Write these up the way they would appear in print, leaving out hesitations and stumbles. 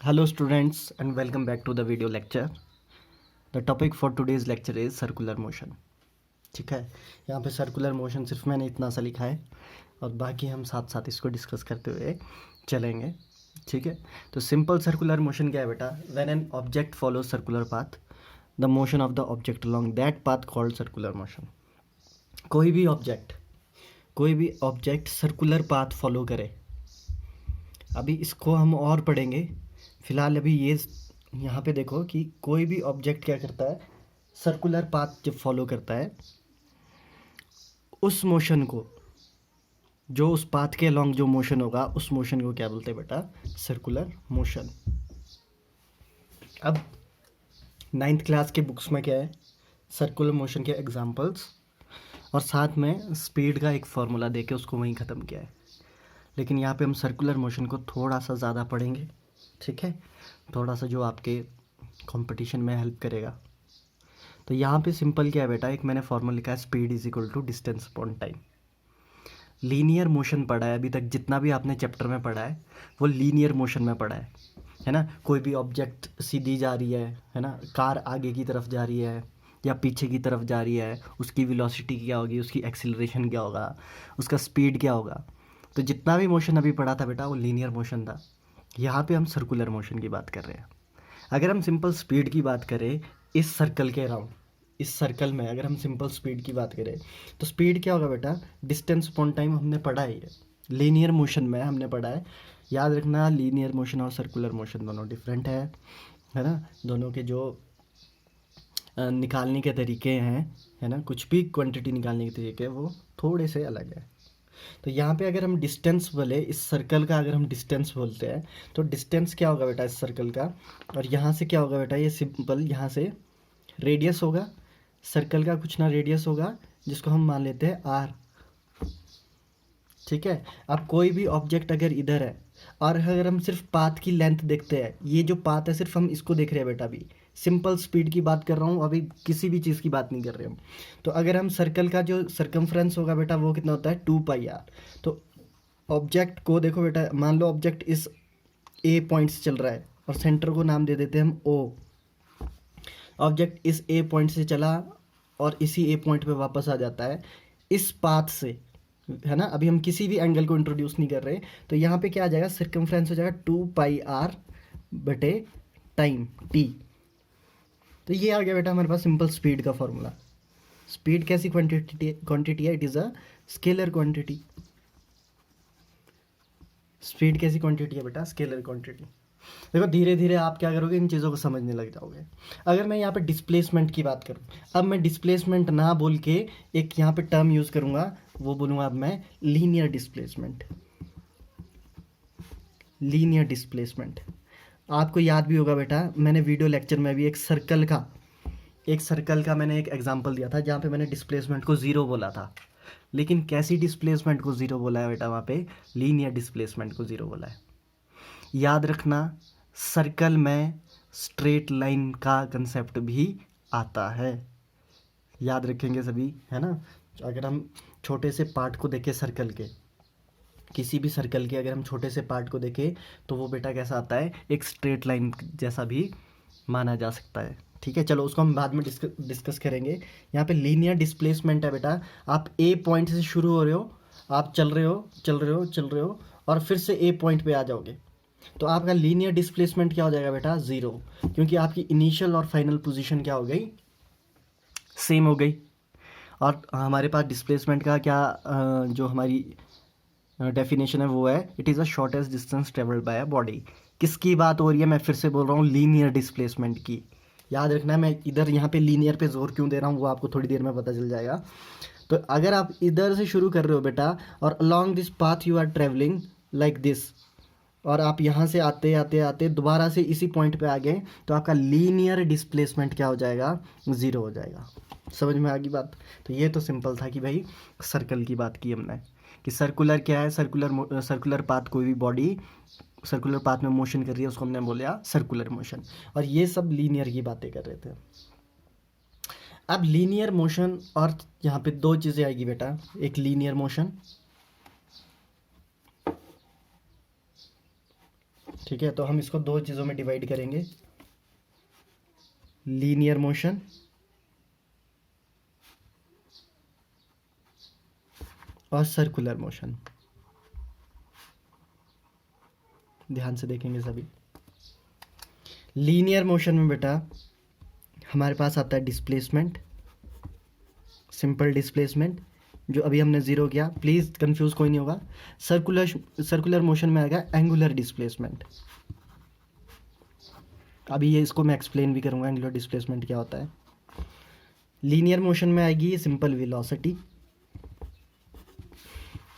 Hello students and welcome back to the video lecture. The topic for today's lecture is circular motion. ठीक है, यहाँ पे circular motion सिर्फ मैंने इतना सा लिखा है और बाकी हम साथ साथ इसको डिस्कस करते हुए चलेंगे. ठीक है, तो सिंपल सर्कुलर मोशन क्या है बेटा? When an object follow circular path the motion of the object along that path called circular motion. कोई भी ऑब्जेक्ट सर्कुलर पाथ फॉलो करे. अभी इसको हम और पढ़ेंगे. फिलहाल अभी ये यहाँ पे देखो कि कोई भी ऑब्जेक्ट क्या करता है, सर्कुलर पाथ जब फॉलो करता है उस मोशन को, जो उस पाथ के अलॉन्ग जो मोशन होगा उस मोशन को क्या बोलते हैं बेटा? Circular motion. अब 9th क्लास के बुक्स में क्या है? सर्कुलर मोशन के एग्जांपल्स और साथ में स्पीड का एक फार्मूला दे के उसको वहीं ख़त्म किया है. लेकिन यहाँ पे हम सर्कुलर मोशन को थोड़ा सा ज़्यादा पढ़ेंगे. ठीक है, थोड़ा सा जो आपके कंपटीशन में हेल्प करेगा. तो यहाँ पे सिंपल क्या है बेटा? एक मैंने फॉर्मूला लिखा है, speed is equal to distance upon time. Linear motion पढ़ा है अभी तक, जितना भी आपने चैप्टर में पढ़ा है वो लीनियर मोशन में पढ़ा है ना. कोई भी ऑब्जेक्ट सीधी जा रही है ना, कार आगे की तरफ जा रही है या पीछे की तरफ जा रही है, उसकी वेलोसिटी क्या होगी, उसकी एक्सीलरेशन क्या होगा, उसका स्पीड क्या होगा. तो जितना भी मोशन अभी पढ़ा था बेटा वो लीनियर मोशन था. यहाँ पे हम सर्कुलर मोशन की बात कर रहे हैं. अगर हम सिंपल स्पीड की बात करें इस सर्कल के अराउंड, इस सर्कल में अगर हम सिंपल स्पीड की बात करें तो स्पीड क्या होगा बेटा? डिस्टेंस अपॉन टाइम हमने पढ़ा ही है, लीनियर मोशन में हमने पढ़ा है. याद रखना, लीनियर मोशन और सर्कुलर मोशन दोनों डिफरेंट है ना. दोनों के जो निकालने के तरीके हैं, है ना, कुछ भी क्वांटिटी निकालने के तरीके वो थोड़े से अलग है. तो यहाँ पे अगर हम डिस्टेंस बोले, इस सर्कल का अगर हम डिस्टेंस बोलते हैं तो डिस्टेंस क्या होगा बेटा इस सर्कल का? और यहाँ से क्या होगा बेटा? ये सिंपल यहाँ से रेडियस होगा, सर्कल का कुछ ना रेडियस होगा जिसको हम मान लेते हैं आर. ठीक है, अब कोई भी ऑब्जेक्ट अगर इधर है और अगर हम सिर्फ पाथ की लेंथ देखते हैं, ये जो पाथ है सिर्फ हम इसको देख रहे हैं बेटा. अभी सिंपल स्पीड की बात कर रहा हूँ, अभी किसी भी चीज़ की बात नहीं कर रहे हम. तो अगर हम सर्कल का जो सर्कमफ्रेंस होगा बेटा वो कितना होता है? 2πr. तो ऑब्जेक्ट को देखो बेटा, मान लो ऑब्जेक्ट इस ए पॉइंट से चल रहा है और सेंटर को नाम दे देते हैं हम ओ. ऑब्जेक्ट इस ए पॉइंट से चला और इसी ए पॉइंट पे वापस आ जाता है इस पाथ से, है ना. अभी हम किसी भी एंगल को इंट्रोड्यूस नहीं कर रहे. तो यहाँ पे क्या आ जाएगा? सर्कमफ्रेंस हो जाएगा 2πr बटे टाइम टी. तो ये आ गया बेटा हमारे पास सिंपल स्पीड का फॉर्मूला. स्पीड कैसी क्वांटिटी है? It is a scalar quantity. Speed कैसी क्वांटिटी है बेटा? Scalar quantity. देखो धीरे धीरे आप क्या करोगे, इन चीज़ों को समझने लग जाओगे. अगर मैं यहाँ पे डिस्प्लेसमेंट की बात करूँ, अब मैं डिस्प्लेसमेंट ना बोल के एक यहाँ पे टर्म यूज़ करूँगा, वो बोलूँगा अब मैं लीनियर डिस्प्लेसमेंट. लीनियर डिस्प्लेसमेंट आपको याद भी होगा बेटा, मैंने वीडियो लेक्चर में भी एक सर्कल का मैंने एक एग्जांपल दिया था जहाँ पे मैंने डिस्प्लेसमेंट को ज़ीरो बोला था. लेकिन कैसी डिस्प्लेसमेंट को ज़ीरो बोला है बेटा? वहाँ पे लीनियर डिस्प्लेसमेंट को ज़ीरो बोला है. याद रखना, सर्कल में स्ट्रेट लाइन का कंसेप्ट भी आता है. याद रखेंगे सभी, है ना. अगर हम छोटे से पार्ट को देखें सर्कल के, किसी भी सर्कल के अगर हम छोटे से पार्ट को देखें तो वो बेटा कैसा आता है? एक स्ट्रेट लाइन जैसा भी माना जा सकता है. ठीक है, चलो उसको हम बाद में डिस्कस करेंगे. यहाँ पे लीनियर डिस्प्लेसमेंट है बेटा, आप ए पॉइंट से शुरू हो रहे हो, आप चल रहे हो और फिर से ए पॉइंट पे आ जाओगे तो आपका लीनियर डिस्प्लेसमेंट क्या हो जाएगा बेटा? ज़ीरो. क्योंकि आपकी इनिशियल और फाइनल पोजीशन क्या हो गई? सेम हो गई. और हमारे पास डिस्प्लेसमेंट का क्या जो हमारी डेफिनेशन है वो है, it is a shortest distance travelled bye a body. किसकी बात हो रही है? मैं फिर से बोल रहा हूँ, लीनियर डिस्प्लेसमेंट की. याद रखना, मैं इधर यहाँ पे लीनियर पे जोर क्यों दे रहा हूँ वो आपको थोड़ी देर में पता चल जाएगा. तो अगर आप इधर से शुरू कर रहे हो बेटा और along this path you are travelling like this, और आप यहाँ से आते आते आते दोबारा से इसी पॉइंट पे आ गए तो आपका लीनियर डिस्प्लेसमेंट क्या हो जाएगा? ज़ीरो हो जाएगा. समझ में आ गई बात? तो ये तो सिंपल था कि भाई सर्कल की बात की हमने कि सर्कुलर क्या है. सर्कुलर पाथ, कोई भी बॉडी सर्कुलर पाथ में मोशन कर रही है उसको हमने बोला सर्कुलर मोशन. और ये सब लीनियर की बातें कर रहे थे. अब लीनियर मोशन और यहाँ पे दो चीज़ें आएगी बेटा, एक लीनियर मोशन ठीक है, तो हम इसको दो चीज़ों में डिवाइड करेंगे, लीनियर मोशन और सर्कुलर मोशन। ध्यान से देखेंगे सभी। लीनियर मोशन में बेटा हमारे पास आता है डिस्प्लेसमेंट, सिंपल डिस्प्लेसमेंट, जो अभी हमने ज़ीरो किया, प्लीज़ कंफ्यूज कोई नहीं होगा। सर्कुलर मोशन में आएगा एंगुलर डिस्प्लेसमेंट। अभी ये इसको मैं एक्सप्लेन भी करूँगा एंगुलर डिस्प्लेसमेंट क्या होता है। लीनियर मोशन में आएगी simple velocity,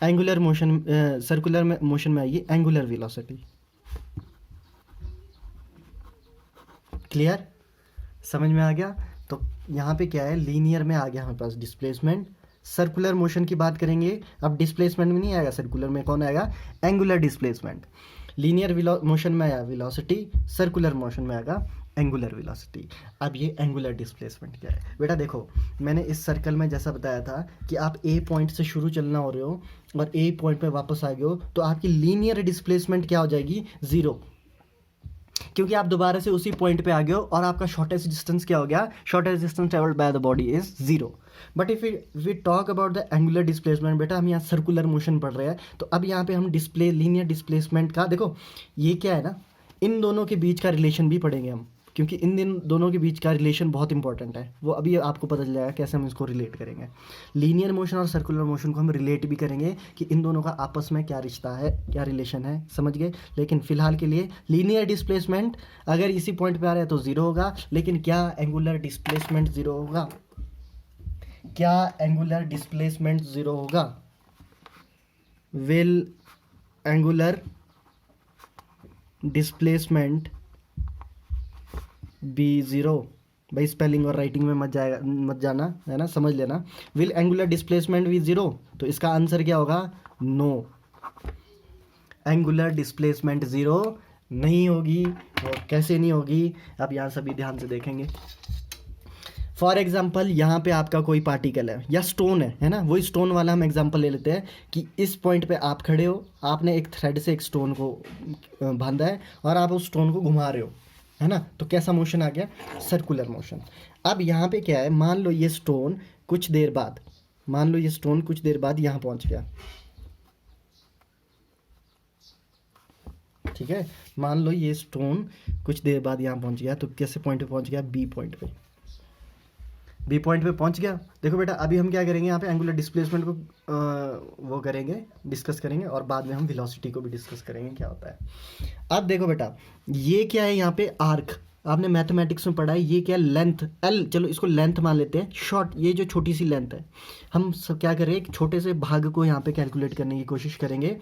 angular motion circular motion में आएगी एंगुलर वेलोसिटी। क्लियर, समझ में आ गया। तो यहाँ पे क्या है, लीनियर में आ गया हमारे पास डिस्प्लेसमेंट। सर्कुलर मोशन की बात करेंगे, अब डिस्प्लेसमेंट में नहीं आएगा, सर्कुलर में कौन आएगा, एंगुलर डिस्प्लेसमेंट। लीनियर मोशन में आया वेलोसिटी, सर्कुलर मोशन में आएगा एंगुलर वेलोसिटी। अब ये एंगुलर डिस्प्लेसमेंट क्या है बेटा, देखो मैंने इस सर्कल में जैसा बताया था कि आप ए पॉइंट से शुरू चलना हो रहे हो और ए पॉइंट पे वापस आ गए हो, तो आपकी लीनियर डिस्प्लेसमेंट क्या हो जाएगी, ज़ीरो, क्योंकि आप दोबारा से उसी पॉइंट पे आ गए हो और आपका शॉर्टेस्ट डिस्टेंस क्या हो गया, shortest distance travelled by the body is zero. But if we talk about the angular displacement, बेटा हम यहाँ सर्कुलर मोशन पढ़ रहे हैं, तो अब यहाँ पे हम लीनियर डिस्प्लेसमेंट का, देखो ये क्या है ना, इन दोनों के बीच का रिलेशन भी पढ़ेंगे हम, क्योंकि इन दोनों के बीच का रिलेशन बहुत इंपॉर्टेंट है। वो अभी आपको पता चल जाएगा कैसे हम इसको रिलेट करेंगे। लीनियर मोशन और सर्कुलर मोशन को हम रिलेट भी करेंगे कि इन दोनों का आपस में क्या रिश्ता है, क्या रिलेशन है, समझ गए। लेकिन फिलहाल के लिए लीनियर डिस्प्लेसमेंट अगर इसी पॉइंट पे आ रहा है तो ज़ीरो होगा, लेकिन क्या एंगुलर डिस्प्लेसमेंट ज़ीरो होगा, क्या एंगुलर डिस्प्लेसमेंट ज़ीरो होगा, will angular displacement be zero. भाई स्पेलिंग और राइटिंग में मत जाना, है ना, समझ लेना। Will angular displacement be zero, तो इसका आंसर क्या होगा, नो, एंगुलर डिस्प्लेसमेंट ज़ीरो नहीं होगी। और कैसे नहीं होगी, अब यहाँ सभी ध्यान से देखेंगे। फॉर एग्जाम्पल यहाँ पे आपका कोई पार्टिकल है या स्टोन है ना, वही स्टोन वाला हम एग्जाम्पल ले लेते हैं कि इस पॉइंट पे आप खड़े हो, आपने एक थ्रेड से एक स्टोन को बांधा है और आप उस स्टोन को घुमा रहे हो, है ना, तो कैसा मोशन आ गया, सर्कुलर मोशन। अब यहाँ पे क्या है, मान लो ये स्टोन कुछ देर बाद, यहाँ पहुँच गया, ठीक है, मान लो ये स्टोन कुछ देर बाद यहाँ पहुँच गया, तो कैसे पॉइंट पे पहुँच गया, बी पॉइंट पे पहुँच गया। देखो बेटा अभी हम क्या करेंगे, यहाँ पे एंगुलर डिस्प्लेसमेंट को वो करेंगे, डिस्कस करेंगे, और बाद में हम वेलोसिटी को भी डिस्कस करेंगे क्या होता है। अब देखो बेटा ये क्या है, यहाँ पे आर्क आपने मैथमेटिक्स में पढ़ा है, ये क्या है, लेंथ एल, चलो इसको लेंथ मान लेते हैं, शॉर्ट, ये जो छोटी सी लेंथ है, हम सब क्या करें, एक छोटे से भाग को यहाँ पे कैलकुलेट करने की कोशिश करेंगे।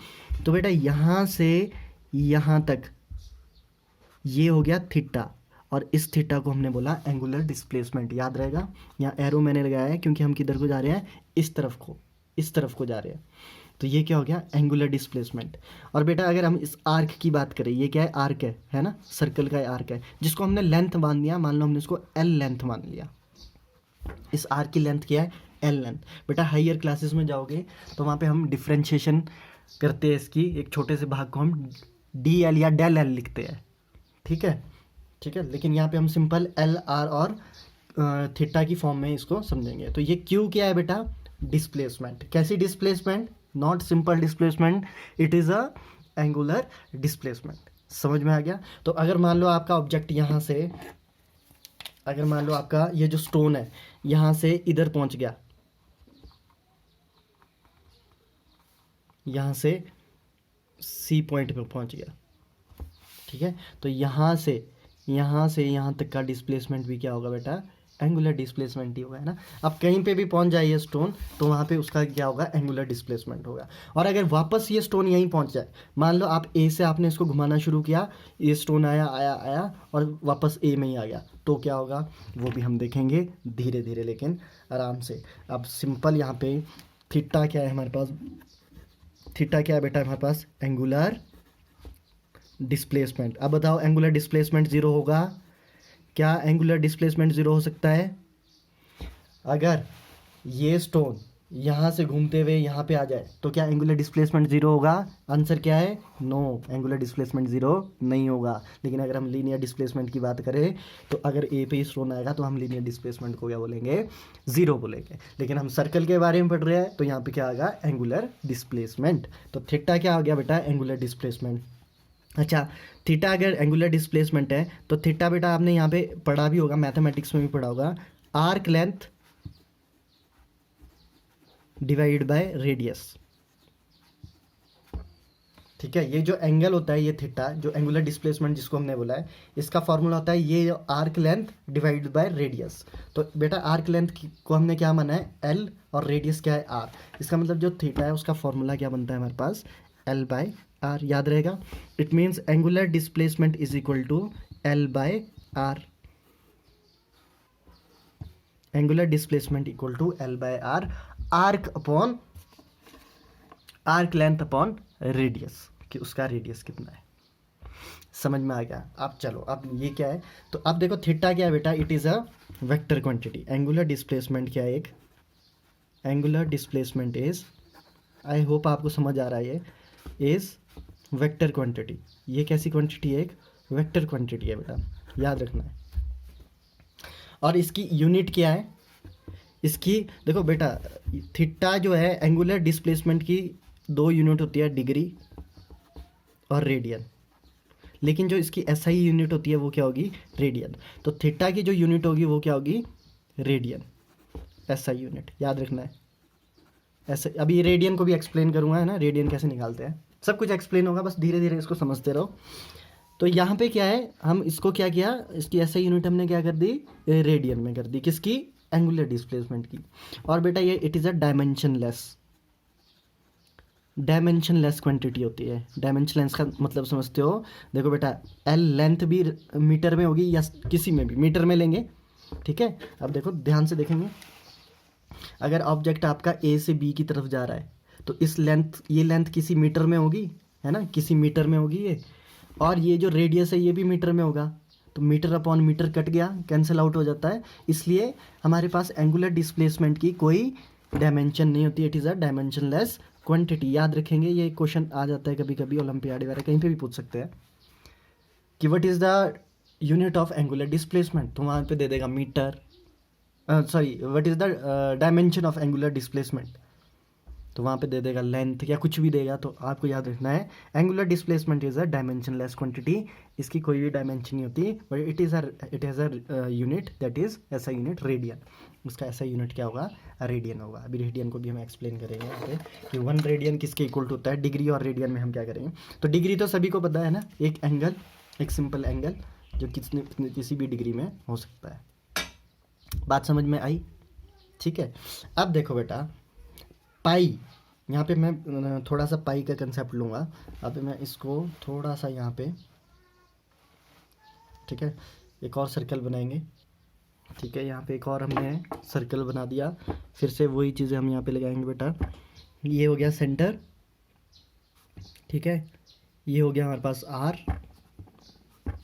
तो बेटा यहाँ से यहाँ तक ये हो गया थीटा, और इस थीटा को हमने बोला एंगुलर डिस्प्लेसमेंट, याद रहेगा। यहाँ एरो मैंने लगाया है क्योंकि हम किधर को जा रहे हैं, इस तरफ को जा रहे हैं, तो ये क्या हो गया, एंगुलर डिस्प्लेसमेंट। और बेटा अगर हम इस आर्क की बात करें, ये क्या है, आर्क है ना, सर्कल का आर्क है, जिसको हमने लेंथ मान लिया, मान लो हमने इसको एल लेंथ मान लिया, इस आर्क की लेंथ क्या है, एल लेंथ। बेटा हाइयर क्लासेस में जाओगे तो वहाँ पे हम डिफ्रेंशिएशन करते हैं इसकी, एक छोटे से भाग को हम डी एल या डेल एल लिखते हैं, ठीक है, लेकिन यहाँ पे हम सिंपल एल आर और थीटा की फॉर्म में इसको समझेंगे। तो ये क्यू क्या है बेटा, डिस्प्लेसमेंट। कैसी displacement, not simple displacement, it is a angular displacement. समझ में आ गया। तो अगर मान लो आपका ऑब्जेक्ट यहाँ से, अगर मान लो आपका ये जो स्टोन है यहाँ से इधर पहुँच गया, यहाँ से सी पॉइंट पे पहुँच गया, ठीक है, तो यहाँ से यहाँ तक का डिस्प्लेसमेंट भी क्या होगा बेटा, एंगुलर डिस्प्लेसमेंट ही होगा, है ना। अब कहीं पे भी पहुंच जाए ये स्टोन, तो वहाँ पे उसका क्या होगा, एंगुलर डिस्प्लेसमेंट होगा। और अगर वापस ये स्टोन यहीं पहुंच जाए, मान लो आप ए से आपने इसको घुमाना शुरू किया, ये स्टोन आया और वापस ए में ही आ गया, तो क्या होगा वो भी हम देखेंगे धीरे धीरे, लेकिन आराम से। अब सिंपल यहाँ पे थीटा क्या है हमारे पास, थीटा क्या है बेटा हमारे पास, एंगुलर डिस्प्लेसमेंट। अब बताओ एंगुलर डिस्प्लेसमेंट ज़ीरो होगा क्या, एंगुलर डिस्प्लेसमेंट ज़ीरो हो सकता है अगर ये स्टोन यहाँ से घूमते हुए यहाँ पे आ जाए तो क्या एंगुलर डिस्प्लेसमेंट ज़ीरो होगा? आंसर क्या है? नो, एंगुलर डिस्प्लेसमेंट ज़ीरो नहीं होगा। लेकिन अगर हम लीनियर डिस्प्लेसमेंट की बात करें तो अगर ए पे स्टोन आएगा तो हम लीनियर डिस्प्लेसमेंट को क्या बोलेंगे? ज़ीरो बोलेंगे। लेकिन हम सर्कल के बारे में पढ़ रहे हैं तो यहाँ पे क्या आएगा? Angular displacement. तो थीटा क्या हो गया बेटा? Angular displacement. अच्छा, थीटा अगर एंगुलर डिस्प्लेसमेंट है तो थीटा बेटा आपने यहाँ पे पढ़ा भी होगा, मैथमेटिक्स में भी पढ़ा होगा, arc length divide by radius. ठीक है, ये जो एंगल होता है, ये थीटा, जो एंगुलर डिस्प्लेसमेंट जिसको हमने बोला है, इसका फॉर्मूला होता है ये arc length divide by radius. तो बेटा आर्क लेंथ को हमने क्या माना है? एल, और रेडियस क्या है? आर। इसका मतलब जो थीटा है उसका फॉर्मूला क्या बनता है हमारे पास? L by R. याद रहेगा? It means angular displacement is equal to L by R. Angular displacement equal to L by R, arc upon arc length upon radius, कि उसका रेडियस कितना है। समझ में आ गया? अब चलो, अब ये क्या है? तो अब देखो थीटा क्या है बेटा? It is a vector quantity. Angular displacement क्या है? एक angular displacement is, I hope आपको समझ आ रहा है, ये इज वेक्टर क्वांटिटी। ये कैसी क्वांटिटी है? एक वेक्टर क्वांटिटी है बेटा, याद रखना है। और इसकी यूनिट क्या है? इसकी देखो बेटा, थीटा जो है एंगुलर डिस्प्लेसमेंट की दो यूनिट होती है, डिग्री और रेडियन। लेकिन जो इसकी एसआई यूनिट होती है वो क्या होगी? रेडियन। तो थीटा की जो यूनिट होगी वो क्या होगी? रेडियन, एसआई यूनिट, याद रखना है। ऐसे अभी रेडियन को भी एक्सप्लेन करूंगा, है ना, रेडियन कैसे निकालते हैं, सब कुछ एक्सप्लेन होगा, बस धीरे धीरे इसको समझते रहो। तो यहाँ पे क्या है, हम इसको क्या किया, इसकी एसआई यूनिट हमने क्या कर दी? रेडियन में कर दी। किसकी? एंगुलर डिस्प्लेसमेंट की। और बेटा ये it is a dimensionless quantity होती है। डायमेंशनलेस का मतलब समझते हो? देखो बेटा, एल लेंथ भी मीटर में होगी या किसी में भी मीटर में लेंगे। ठीक है, अब देखो ध्यान से देखेंगे, अगर ऑब्जेक्ट आपका ए से बी की तरफ जा रहा है तो इस लेंथ, ये लेंथ किसी मीटर में होगी, है ना, किसी मीटर में होगी ये। और ये जो रेडियस है ये भी मीटर में होगा, तो मीटर अपॉन मीटर कट गया, कैंसिल आउट हो जाता है। इसलिए हमारे पास एंगुलर डिस्प्लेसमेंट की कोई डायमेंशन नहीं होती, it is a dimensionless quantity. याद रखेंगे, ये क्वेश्चन आ जाता है कभी कभी ओलंपियाड वगैरह, कहीं पे भी पूछ सकते हैं कि what is the unit of angular displacement, तो वहाँ पे दे देगा metre, sorry, what is the dimension of angular displacement, तो वहाँ पे दे देगा लेंथ या कुछ भी देगा। तो आपको याद रखना है angular displacement is a dimensionless quantity, इसकी कोई भी डायमेंशन नहीं होती, but it is a unit that is ऐसा यूनिट रेडियन। उसका ऐसा यूनिट क्या होगा? रेडियन होगा। अभी रेडियन को भी हम एक्सप्लेन करेंगे यहाँ पे कि 1 रेडियन किसके इक्वल टू होता है। डिग्री और रेडियन में हम क्या करेंगे? तो डिग्री तो सभी को पता है ना, एक एंगल, एक सिंपल एंगल जो किसी भी डिग्री में हो सकता है। बात समझ में आई? ठीक है, अब देखो बेटा, पाई, यहाँ पे मैं थोड़ा सा पाई का कंसेप्ट लूँगा। अब मैं इसको थोड़ा सा यहाँ पे, ठीक है, एक और सर्कल बनाएंगे। ठीक है, यहाँ पे एक और हमने सर्कल बना दिया, फिर से वही चीज़ें हम यहाँ पे लगाएंगे बेटा। ये हो गया सेंटर, ठीक है, ये हो गया हमारे पास आर,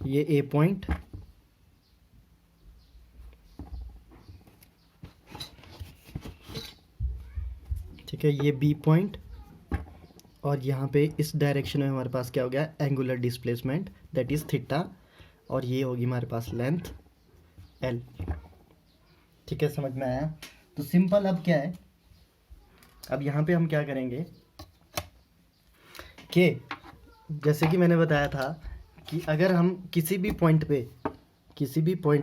ये ए पॉइंट, ठीक है, ये बी पॉइंट, और यहाँ पे इस डायरेक्शन में हमारे पास क्या हो गया? Angular displacement that is theta, और ये होगी हमारे पास लेंथ एल। ठीक है, समझ में आया? तो सिंपल अब क्या है, अब यहाँ पे हम क्या करेंगे कि जैसे कि मैंने बताया था कि अगर हम किसी भी पॉइंट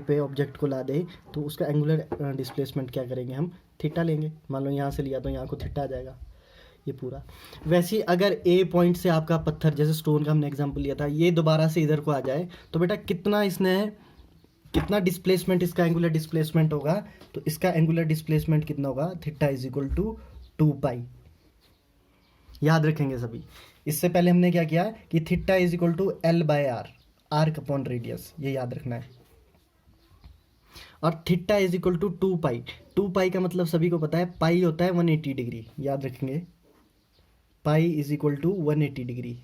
पे ऑब्जेक्ट को ला दें तो उसका एंगुलर डिस्प्लेसमेंट क्या करेंगे? हम थीटा लेंगे। मान लो यहाँ से लिया तो यहाँ को थीटा आ जाएगा ये पूरा। वैसे ही अगर ए पॉइंट से आपका पत्थर, जैसे स्टोन का हमने एग्जांपल लिया था, ये दोबारा से इधर को आ जाए तो बेटा कितना डिस्प्लेसमेंट, इसका एंगुलर डिस्प्लेसमेंट होगा, तो इसका एंगुलर डिस्प्लेसमेंट कितना होगा? Theta is equal to 2 pi. याद रखेंगे सभी। इससे पहले हमने क्या किया कि theta is equal to L by R, arc upon radius, ये याद रखना है। और theta is equal to 2 pi. 2 pi का मतलब सभी को पता है, पाई होता है 180 डिग्री, याद रखेंगे, pi is equal to 180 degree.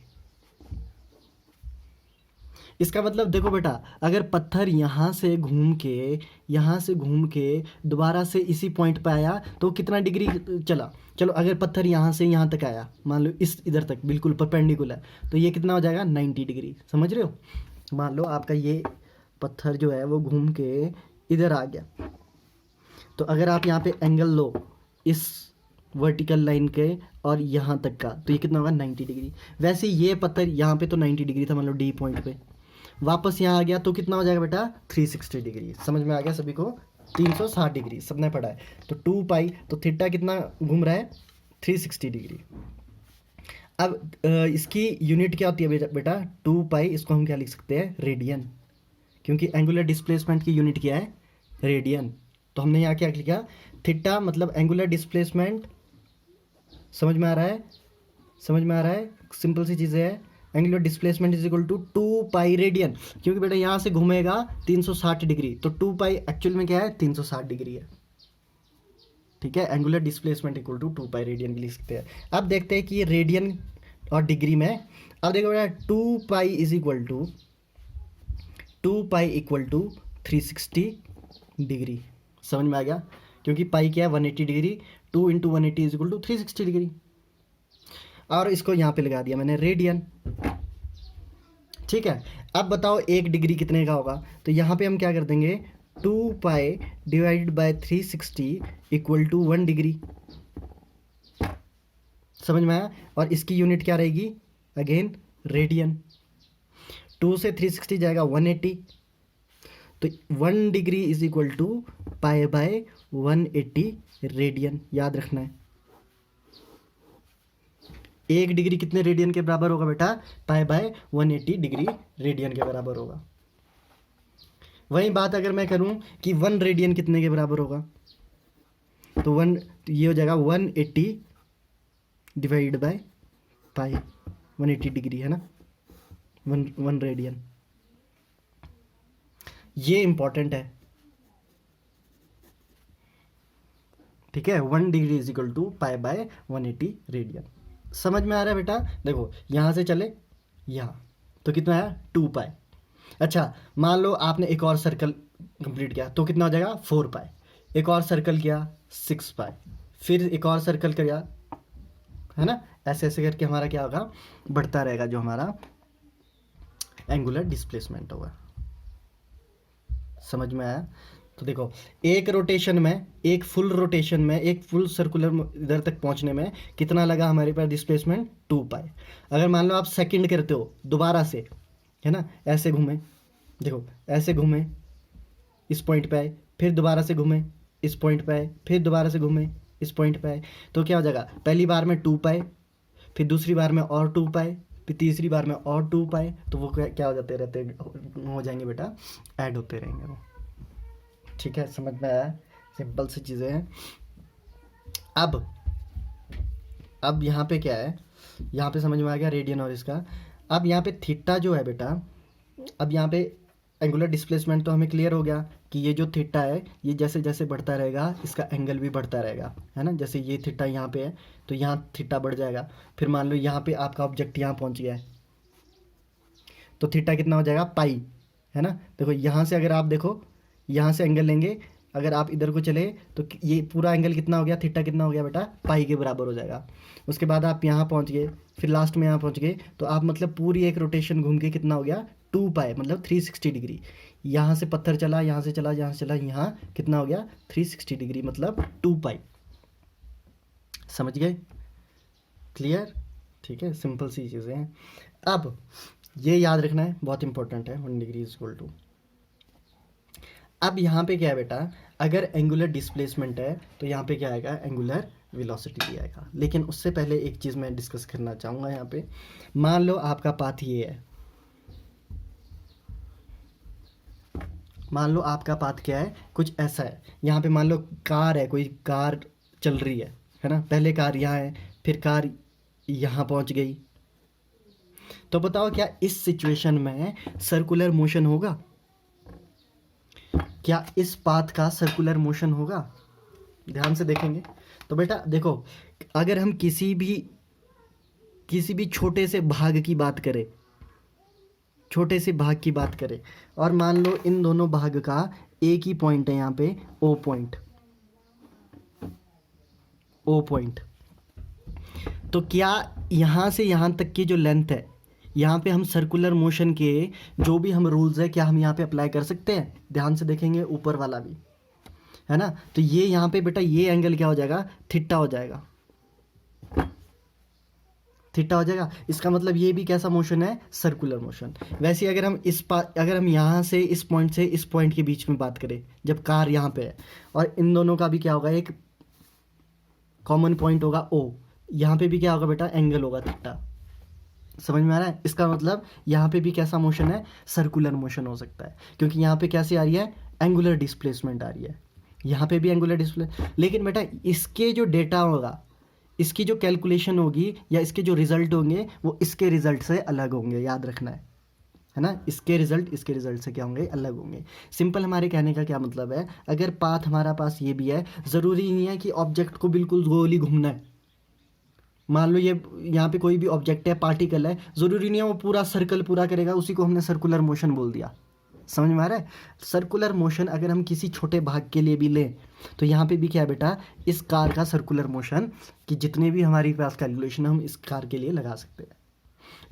इसका मतलब देखो बेटा, अगर पत्थर यहाँ से घूम के दोबारा से इसी पॉइंट पे आया तो कितना डिग्री चला। चलो अगर पत्थर यहाँ से यहाँ तक आया, मान लो इस इधर तक बिल्कुल परपेंडिकुलर, तो ये कितना हो जाएगा 90 डिग्री। समझ रहे हो? मान लो आपका ये पत्थर जो है वो घूम के इधर आ गया, तो अगर आप यहाँ पे एंगल लो इस वर्टिकल लाइन के और यहाँ तक का, तो ये कितना होगा 90 डिग्री। वैसे ये पत्थर यहाँ पे तो 90 डिग्री था, मान लो डी पॉइंट पे, वापस यहाँ आ गया तो कितना हो जाएगा बेटा 360 डिग्री। समझ में आ गया सभी को? 360 डिग्री सबने पढ़ा है। तो 2 पाई, तो थीटा कितना घूम रहा है 360 डिग्री। अब इसकी यूनिट क्या होती है बेटा 2 पाई, इसको हम क्या लिख सकते हैं रेडियन, क्योंकि एंगुलर डिस्प्लेसमेंट की यूनिट क्या है रेडियन। तो हमने यहाँ क्या लिखा थीटा मतलब एंगुलर डिस्प्लेसमेंट। समझ में आ रहा है? समझ में आ रहा है? सिंपल सी चीज़ें है। Angular displacement is equal to 2 pi radian, क्योंकि बेटा यहाँ से घूमेगा 360 डिग्री, तो 2 पाई एक्चुअल में क्या है 360 डिग्री है। ठीक है, angular displacement equal to 2 pi radian भी लिख सकते हैं। अब देखते हैं कि ये रेडियन और डिग्री में। अब देखो बेटा 2 pi is equal to 2 pi equal to 360 degree. समझ में आ गया? क्योंकि पाई क्या है 180 degree, 2 into 180 is equal to 360 degree. और इसको यहाँ पे लगा दिया मैंने रेडियन। ठीक है, अब बताओ 1 डिग्री कितने का होगा? तो यहाँ पे हम क्या कर देंगे 2 pi divided by 360 equal to 1 degree. समझ में आया? और इसकी यूनिट क्या रहेगी अगेन रेडियन। 2 से 360 जाएगा 180, तो 1 degree is equal to pi by 180 radian. याद रखना है 1 डिग्री कितने रेडियन के बराबर होगा बेटा पाई बाय 180 डिग्री रेडियन के बराबर होगा। वही बात अगर मैं करूं कि 1 रेडियन कितने के बराबर होगा, तो ये हो जाएगा 180 डिवाइड बाय पाई 180 डिग्री है ना, 1 रेडियन। ये इंपॉर्टेंट है। ठीक है, 1 degree is equal to pi by 180 radian. समझ में आ रहा है बेटा? देखो यहाँ से चले यहाँ, तो कितना है 2 पाई। अच्छा मान लो आपने एक और सर्कल कंप्लीट किया, तो कितना हो जाएगा 4 पाई। एक और सर्कल किया 6 पाई, फिर एक और सर्कल किया, है ना? ऐसे ऐसे करके हमारा क्या होगा बढ़ता रहेगा जो हमारा एंगुलर डिस्प्लेसमेंट होगा। समझ में आया? तो देखो एक रोटेशन में, एक फुल रोटेशन में, एक फुल सर्कुलर इधर तक पहुंचने में कितना लगा हमारे पास डिस्प्लेसमेंट 2 पाई। अगर मान लो आप सेकंड करते हो दोबारा से, है ना, ऐसे घूमे, देखो ऐसे घूमे इस पॉइंट पे आए, फिर दोबारा से घूमे इस पॉइंट पे आए, फिर दोबारा से घूमे इस पॉइंट पे आए, तो क्या हो जाएगा पहली बार में 2 पाई, फिर दूसरी बार में और 2 पाई, फिर तीसरी बार में और 2 पाई, तो वो क्या हो जाते रहते हो जाएंगे बेटा ऐड होते रहेंगे वो। ठीक है, समझ में आया? सिंपल सी चीज़ें हैं। अब यहाँ पे क्या है, यहाँ पे समझ में आ गया रेडियन और इसका। अब यहाँ पे थीटा जो है बेटा, अब यहाँ पे एंगुलर डिस्प्लेसमेंट तो हमें क्लियर हो गया कि ये जो थीटा है ये जैसे जैसे बढ़ता रहेगा इसका एंगल भी बढ़ता रहेगा, है ना। जैसे ये थीटा यहाँ पे है तो यहाँ थीटा बढ़ जाएगा। फिर मान लो यहाँ पे आपका ऑब्जेक्ट यहाँ पहुँच गया है तो थीटा कितना हो जाएगा पाई, है ना। देखो यहाँ से अगर आप देखो यहाँ से एंगल लेंगे, अगर आप इधर को चले तो ये पूरा एंगल कितना हो गया, थीटा कितना हो गया बेटा पाई के बराबर हो जाएगा। उसके बाद आप यहाँ पहुँच गए, फिर लास्ट में यहाँ पहुँच गए, तो आप मतलब पूरी एक रोटेशन घूम के कितना हो गया 2 पाई मतलब 360 डिग्री। यहाँ से पत्थर चला, यहाँ से चला, यहाँ से चला, यहाँ कितना हो गया 360 डिग्री मतलब 2 पाई। समझ गए? क्लियर? ठीक है, सिंपल सी चीज़ें हैं। अब ये याद रखना है, बहुत इंपॉर्टेंट है, 1 डिग्री इज इक्वल टू। अब यहाँ पे क्या है बेटा, अगर एंगुलर डिस्प्लेसमेंट है तो यहाँ पे क्या आएगा एंगुलर वेलोसिटी भी आएगा। लेकिन उससे पहले एक चीज़ मैं डिस्कस करना चाहूँगा यहाँ पे। मान लो आपका पाथ ये है, मान लो आपका पाथ क्या है कुछ ऐसा है। यहाँ पे मान लो कार है, कोई कार चल रही है ना। पहले कार यहाँ है, फिर कार यहाँ पहुँच गई, तो बताओ क्या इस सिचुएशन में सर्कुलर मोशन होगा? क्या इस पाथ का सर्कुलर मोशन होगा? ध्यान से देखेंगे तो बेटा देखो, अगर हम किसी भी छोटे से भाग की बात करें, छोटे से भाग की बात करें और मान लो इन दोनों भाग का एक ही पॉइंट है यहाँ पे, ओ पॉइंट, ओ पॉइंट, तो क्या यहाँ से यहाँ तक की जो लेंथ है, यहाँ पे हम सर्कुलर मोशन के जो भी हम रूल्स है क्या हम यहाँ पे अप्लाई कर सकते हैं? ध्यान से देखेंगे ऊपर वाला भी, है ना। तो ये यहाँ पे बेटा ये एंगल क्या हो जाएगा? थीटा हो जाएगा, थीटा हो जाएगा। इसका मतलब ये भी कैसा मोशन है? Circular motion. वैसे अगर हम अगर हम यहाँ से इस पॉइंट के बीच में बात करें, जब कार यहाँ पे है और इन दोनों का भी क्या होगा, एक कॉमन पॉइंट होगा ओ, यहाँ पे भी क्या होगा बेटा? एंगल होगा थीटा। समझ में आ रहा है? इसका मतलब यहाँ पे भी कैसा मोशन है? सर्कुलर मोशन हो सकता है, क्योंकि यहाँ पे कैसी आ रही है? एंगुलर डिस्प्लेसमेंट आ रही है, यहाँ पे भी एंगुलर डिस्प्ले। लेकिन बेटा इसके जो डेटा होगा, इसकी जो कैलकुलेशन होगी या इसके जो रिजल्ट होंगे वो इसके रिजल्ट से अलग होंगे, याद रखना है ना। इसके रिजल्ट से क्या होंगे? अलग होंगे। सिंपल हमारे कहने का क्या मतलब है, अगर पाथ हमारा पास ये भी है, ज़रूरी नहीं है कि ऑब्जेक्ट को बिल्कुल गोल ही घूमना है। मान लो ये यहाँ पे कोई भी ऑब्जेक्ट है, पार्टिकल है, ज़रूरी नहीं है वो पूरा सर्कल पूरा करेगा, उसी को हमने सर्कुलर मोशन बोल दिया। समझ में आ रहा है? सर्कुलर मोशन अगर हम किसी छोटे भाग के लिए भी लें तो यहाँ पे भी क्या है बेटा? इस कार का सर्कुलर मोशन कि जितने भी हमारी पास कैलकुलेशन हम इस कार के लिए लगा सकते हैं।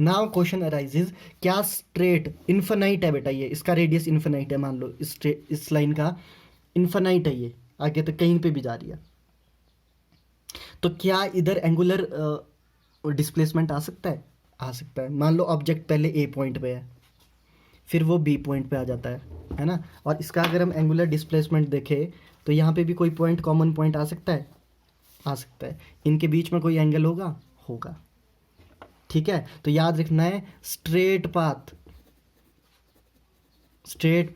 नाउ क्वेश्चन अराइजेज, क्या स्ट्रेट इन्फिनाइट है बेटा? ये इसका रेडियस इन्फिनाइट है, मान लो इस लाइन का इन्फिनाइट है, ये आगे तक कहीं पे भी जा रही है, तो क्या इधर एंगुलर डिस्प्लेसमेंट आ सकता है? आ सकता है। मान लो ऑब्जेक्ट पहले ए पॉइंट पे है, फिर वो बी पॉइंट पे आ जाता है ना, और इसका अगर हम एंगुलर डिस्प्लेसमेंट देखें तो यहाँ पे भी कोई पॉइंट, कॉमन पॉइंट आ सकता है? आ सकता है। इनके बीच में कोई एंगल होगा? होगा। ठीक है, तो याद रखना है straight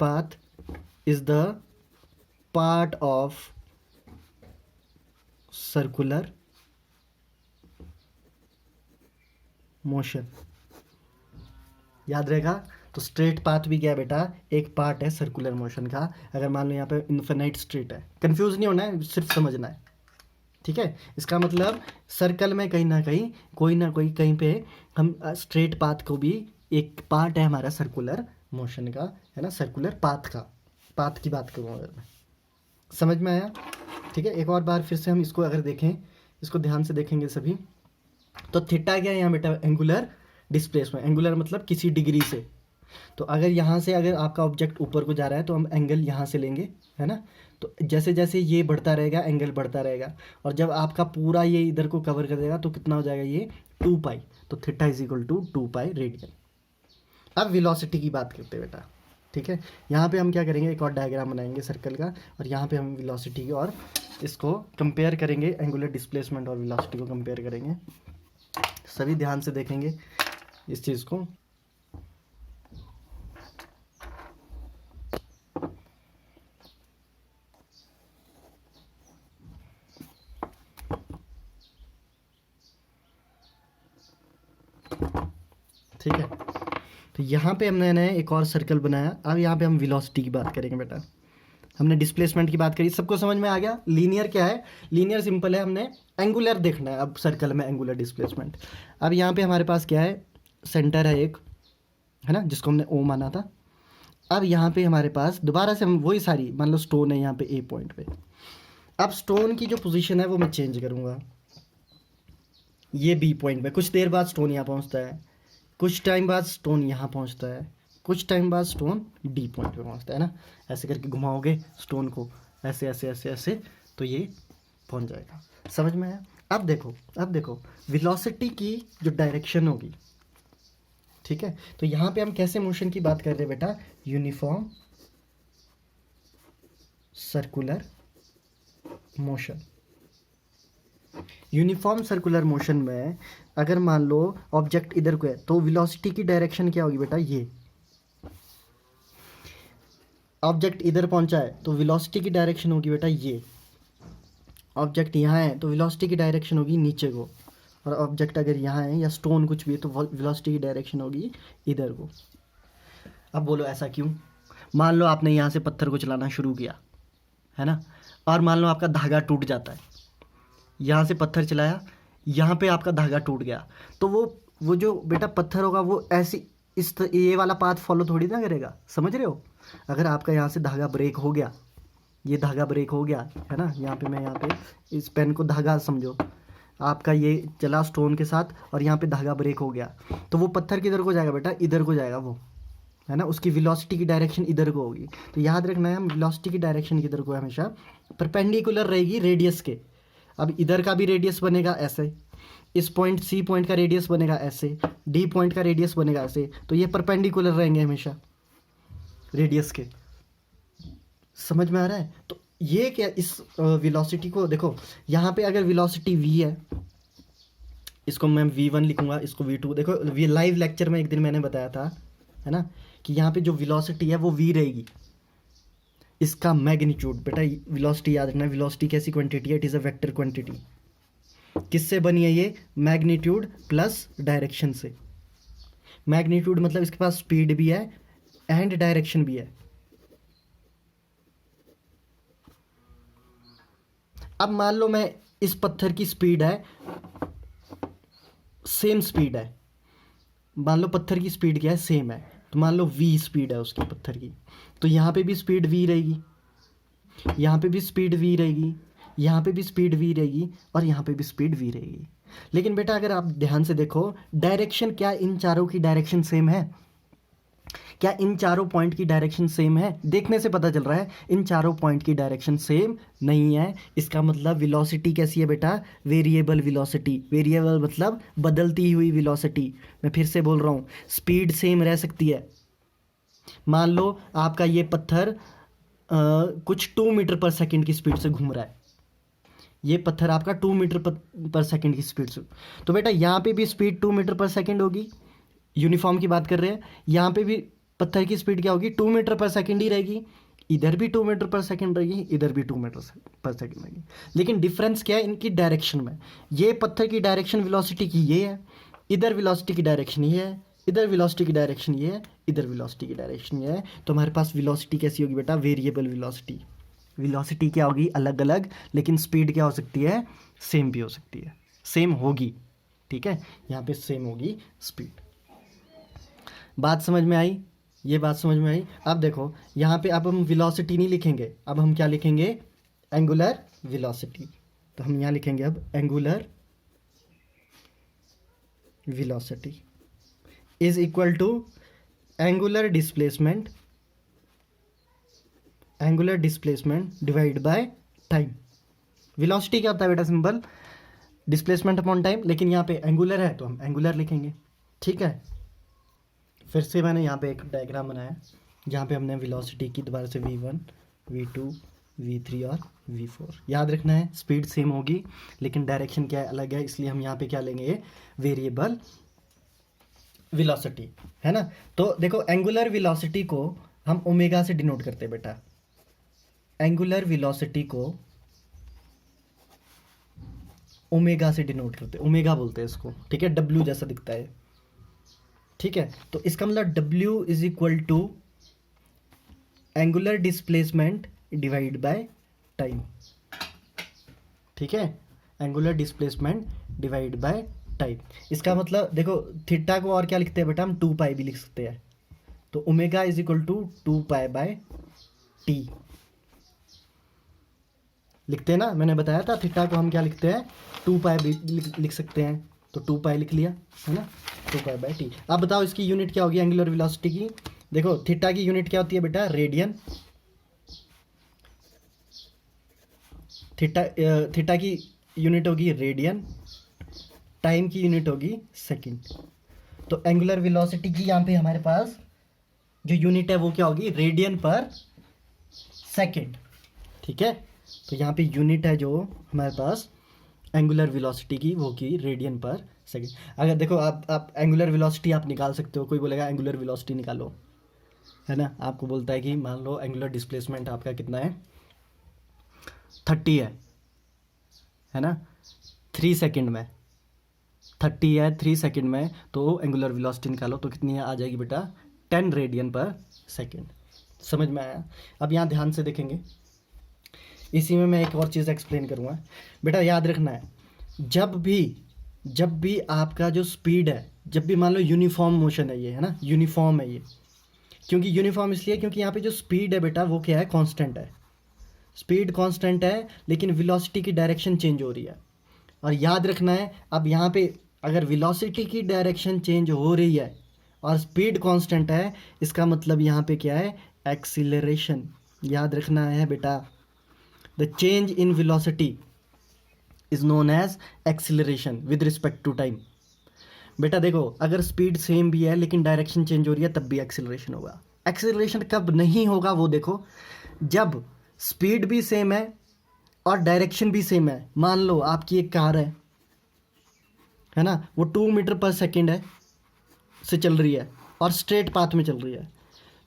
path is the part of circular motion. याद रहेगा? तो स्ट्रेट पाथ भी क्या है बेटा? एक पार्ट है सर्कुलर मोशन का। अगर मान लो यहाँ पे इन्फिनाइट स्ट्रेट है, कंफ्यूज नहीं होना है, सिर्फ समझना है। ठीक है, इसका मतलब सर्कल में कहीं ना कहीं कोई ना कोई कहीं पे हम स्ट्रेट पाथ को भी एक पार्ट है हमारा सर्कुलर मोशन का, है ना, सर्कुलर पाथ की बात करूँ अगर मैं। समझ में आया? ठीक है, एक और बार फिर से हम इसको अगर देखें, इसको ध्यान से देखेंगे सभी, तो थीटा क्या है यहाँ बेटा? Angular displacement. एंगुलर मतलब किसी डिग्री से। तो अगर यहाँ से अगर आपका ऑब्जेक्ट ऊपर को जा रहा है तो हम एंगल यहाँ से लेंगे, है ना। तो जैसे जैसे ये बढ़ता रहेगा एंगल बढ़ता रहेगा, और जब आपका पूरा ये इधर को कवर कर देगा तो कितना हो जाएगा? ये 2 पाई। तो theta is equal to 2 pi radian. अब वेलोसिटी की बात करते हैं बेटा। ठीक है, यहाँ पे हम क्या करेंगे, एक और डायग्राम बनाएंगे सर्कल का, और यहाँ पे हम वेलोसिटी की और इसको कंपेयर करेंगे, एंगुलर डिस्प्लेसमेंट और वेलोसिटी को कंपेयर करेंगे। सभी ध्यान से देखेंगे इस चीज़ को। ठीक है, तो यहाँ पे हमने एक और सर्कल बनाया। अब यहाँ पे हम वेलोसिटी की बात करेंगे बेटा। हमने डिस्प्लेसमेंट की बात करी, सबको समझ में आ गया? लीनियर क्या है? लीनियर सिंपल है, हमने एंगुलर देखना है अब सर्कल में, एंगुलर डिस्प्लेसमेंट। अब यहाँ पे हमारे पास क्या है? सेंटर है एक, है ना, जिसको हमने ओ माना था। अब यहाँ पे हमारे पास दोबारा से हम वही सारी, मान लो स्टोन है यहाँ पे ए पॉइंट पे। अब स्टोन की जो पोजीशन है वो मैं चेंज करूँगा। ये बी पॉइंट पे कुछ देर बाद स्टोन यहाँ पहुँचता है, कुछ टाइम बाद स्टोन यहाँ पहुँचता है, कुछ टाइम बाद स्टोन डी पॉइंट पे पहुँचता है ना। ऐसे करके घुमाओगे स्टोन को, ऐसे ऐसे ऐसे ऐसे, तो ये पहुँच जाएगा। समझ में आया? अब देखो वेलोसिटी की जो डायरेक्शन होगी, ठीक है, तो यहाँ पे हम कैसे मोशन की बात कर रहे हैं बेटा? Uniform circular motion. Uniform circular motion में अगर मान लो ऑब्जेक्ट इधर को है तो वेलोसिटी की डायरेक्शन क्या होगी बेटा? ये ऑब्जेक्ट इधर पहुंचा है तो वेलोसिटी की डायरेक्शन होगी बेटा ये। ऑब्जेक्ट यहाँ है तो वेलोसिटी की डायरेक्शन होगी नीचे को, और ऑब्जेक्ट अगर यहाँ है या स्टोन कुछ भी है तो वेलोसिटी की डायरेक्शन होगी इधर को। अब बोलो ऐसा क्यों? मान लो आपने यहाँ से पत्थर को चलाना शुरू किया, है ना, और मान लो आपका धागा टूट जाता है। यहाँ से पत्थर चलाया, यहाँ पे आपका धागा टूट गया, तो वो जो बेटा पत्थर होगा वो ऐसी ये वाला पाथ फॉलो थोड़ी ना करेगा, समझ रहे हो। अगर आपका यहाँ से धागा ब्रेक हो गया, ये धागा ब्रेक हो गया है ना, यहाँ पे मैं यहाँ पे इस पेन को धागा समझो, आपका ये चला स्टोन के साथ और यहाँ पे धागा ब्रेक हो गया, तो वो पत्थर किधर को जाएगा बेटा, इधर को जाएगा वो, है ना, उसकी वेलोसिटी की डायरेक्शन इधर को होगी। तो याद रखना है, हम वेलोसिटी की डायरेक्शन किधर को है, हमेशा परपेंडिकुलर रहेगी रेडियस के। अब इधर का भी रेडियस बनेगा ऐसे, इस पॉइंट सी पॉइंट का रेडियस बनेगा ऐसे, डी पॉइंट का रेडियस बनेगा ऐसे, तो ये परपेंडिकुलर रहेंगे हमेशा रेडियस के। समझ में आ रहा है। तो ये क्या, इस वेलोसिटी को देखो, यहाँ पे अगर वेलोसिटी v है, इसको मैं v1 लिखूंगा, इसको v2। देखो लाइव लेक्चर में एक दिन मैंने बताया था, है ना, कि यहाँ पे जो वेलोसिटी है वो v रहेगी, इसका मैग्नीट्यूड। बेटा वेलोसिटी याद रखना, वेलोसिटी कैसी क्वांटिटी है, it is a vector quantity. किससे बनी है ये, मैग्नीट्यूड प्लस डायरेक्शन से। मैग्नीट्यूड मतलब इसके पास स्पीड भी है एंड डायरेक्शन भी है। अब मान लो मैं इस पत्थर की स्पीड है, सेम स्पीड है, मान लो पत्थर की स्पीड क्या है, सेम है, तो मान लो v स्पीड है उसकी पत्थर की, तो यहाँ पे भी स्पीड v रहेगी, यहाँ पे भी स्पीड v रहेगी, यहाँ पे भी स्पीड v रहेगी, और यहाँ पे भी स्पीड v रहेगी। लेकिन बेटा अगर आप ध्यान से देखो, डायरेक्शन क्या इन चारों की डायरेक्शन सेम है, क्या इन चारों पॉइंट की डायरेक्शन सेम है, देखने से पता चल रहा है इन चारों पॉइंट की डायरेक्शन सेम नहीं है। इसका मतलब वेलोसिटी कैसी है बेटा, वेरिएबल वेलोसिटी। वेरिएबल मतलब बदलती हुई वेलोसिटी। मैं फिर से बोल रहा हूँ, स्पीड सेम रह सकती है। मान लो आपका ये पत्थर कुछ 2 मीटर पर सेकंड की स्पीड से घूम रहा है, ये पत्थर आपका 2 मीटर पर सेकंड की स्पीड से, तो बेटा यहाँ पे भी स्पीड 2 मीटर पर सेकंड होगी, यूनिफॉर्म की बात कर रहे हैं। यहाँ पे भी पत्थर की स्पीड क्या होगी, 2 मीटर पर सेकंड ही रहेगी, इधर भी 2 मीटर पर सेकंड रहेगी, इधर भी 2 मीटर पर सेकंड रहेगी। लेकिन डिफरेंस क्या है इनकी डायरेक्शन में, ये पत्थर की डायरेक्शन वेलोसिटी की ये है, इधर वेलोसिटी की डायरेक्शन ये है, इधर वेलोसिटी की डायरेक्शन ये है, इधर वेलोसिटी की डायरेक्शन ये है। तो हमारे पास वेलोसिटी कैसी होगी बेटा, वेरिएबल वेलोसिटी। वेलोसिटी क्या होगी, अलग अलग, लेकिन स्पीड क्या हो सकती है, सेम भी हो सकती है, सेम होगी। ठीक है, यहाँ पे सेम होगी स्पीड। बात समझ में आई, ये बात समझ में आई। अब देखो यहाँ पे अब हम वेलोसिटी नहीं लिखेंगे, अब हम क्या लिखेंगे, एंगुलर वेलोसिटी। तो हम यहाँ लिखेंगे अब angular velocity is equal to angular displacement, angular displacement divide by time. Velocity क्या होता है बेटा, सिंपल डिस्प्लेसमेंट अपॉन टाइम, लेकिन यहाँ पे एंगुलर है तो हम एंगुलर लिखेंगे। ठीक है, फिर से मैंने यहाँ पे एक डायग्राम बनाया जहाँ पे हमने वेलोसिटी की दोबारा से v1, v2, v3 और v4। याद रखना है स्पीड सेम होगी लेकिन डायरेक्शन क्या है, अलग है, इसलिए हम यहाँ पे क्या लेंगे, वेरिएबल वेलोसिटी, है ना। तो देखो एंगुलर वेलोसिटी को हम ओमेगा से डिनोट करते हैं बेटा, एंगुलर वेलोसिटी को ओमेगा से डिनोट करते हैं, ओमेगा बोलते हैं इसको। ठीक है, W जैसा दिखता है। ठीक है, तो इसका मतलब W is equal to angular displacement divide by time. ठीक है, angular displacement divide by time. इसका मतलब देखो थीटा को और क्या लिखते हैं बेटा, हम 2 पाई भी लिख सकते हैं। तो omega is equal to 2 pi by T लिखते हैं ना, मैंने बताया था थीटा को हम क्या लिखते हैं, 2 पाई भी लिख सकते हैं। तो 2 पाई लिख लिया, है ना, 2 पाई बाय टी। अब बताओ इसकी यूनिट क्या होगी एंगुलर वेलोसिटी की। देखो थीटा की यूनिट क्या होती है बेटा, रेडियन। थीटा की यूनिट होगी रेडियन, टाइम की यूनिट होगी सेकंड। तो एंगुलर वेलोसिटी की यहाँ पे हमारे पास जो यूनिट है वो क्या होगी, रेडियन पर सेकंड। ठीक है, तो यहाँ पे यूनिट है जो हमारे पास एंगुलर वेलोसिटी की वो की रेडियन पर सेकंड। अगर देखो आप एंगुलर वेलोसिटी आप निकाल सकते हो, कोई बोलेगा एंगुलर वेलोसिटी निकालो, है ना, आपको बोलता है कि मान लो एंगुलर डिस्प्लेसमेंट आपका कितना है, 30 है ना, 3 सेकंड में 30 है 3 सेकंड में, तो एंगुलर वेलोसिटी निकालो तो कितनी आ जाएगी बेटा, 10 रेडियन पर सेकंड। समझ में आया। अब यहाँ ध्यान से देखेंगे, इसी में मैं एक और चीज़ एक्सप्लेन करूँगा बेटा। याद रखना है जब भी आपका जो स्पीड है जब भी मान लो यूनिफॉर्म मोशन है ये, है ना, यूनिफॉर्म है ये, क्योंकि यूनिफॉर्म इसलिए क्योंकि यहाँ पे जो स्पीड है बेटा वो क्या है, कांस्टेंट है, स्पीड कांस्टेंट है, लेकिन वेलोसिटी की डायरेक्शन चेंज हो रही है। और याद रखना है, अब यहाँ पे अगर वेलोसिटी की डायरेक्शन चेंज हो रही है और स्पीड कांस्टेंट है, इसका मतलब यहाँ पे क्या है, एक्सीलरेशन। याद रखना है बेटा, the change in velocity is known as acceleration with respect to time. बेटा देखो, अगर स्पीड सेम भी है लेकिन डायरेक्शन चेंज हो रही है तब भी एक्सीलरेशन होगा। एक्सीलरेशन कब नहीं होगा वो देखो, जब स्पीड भी सेम है और डायरेक्शन भी सेम है। मान लो आपकी एक कार है ना, वो 2 मीटर पर सेकेंड है से चल रही है और स्ट्रेट पाथ में चल रही है।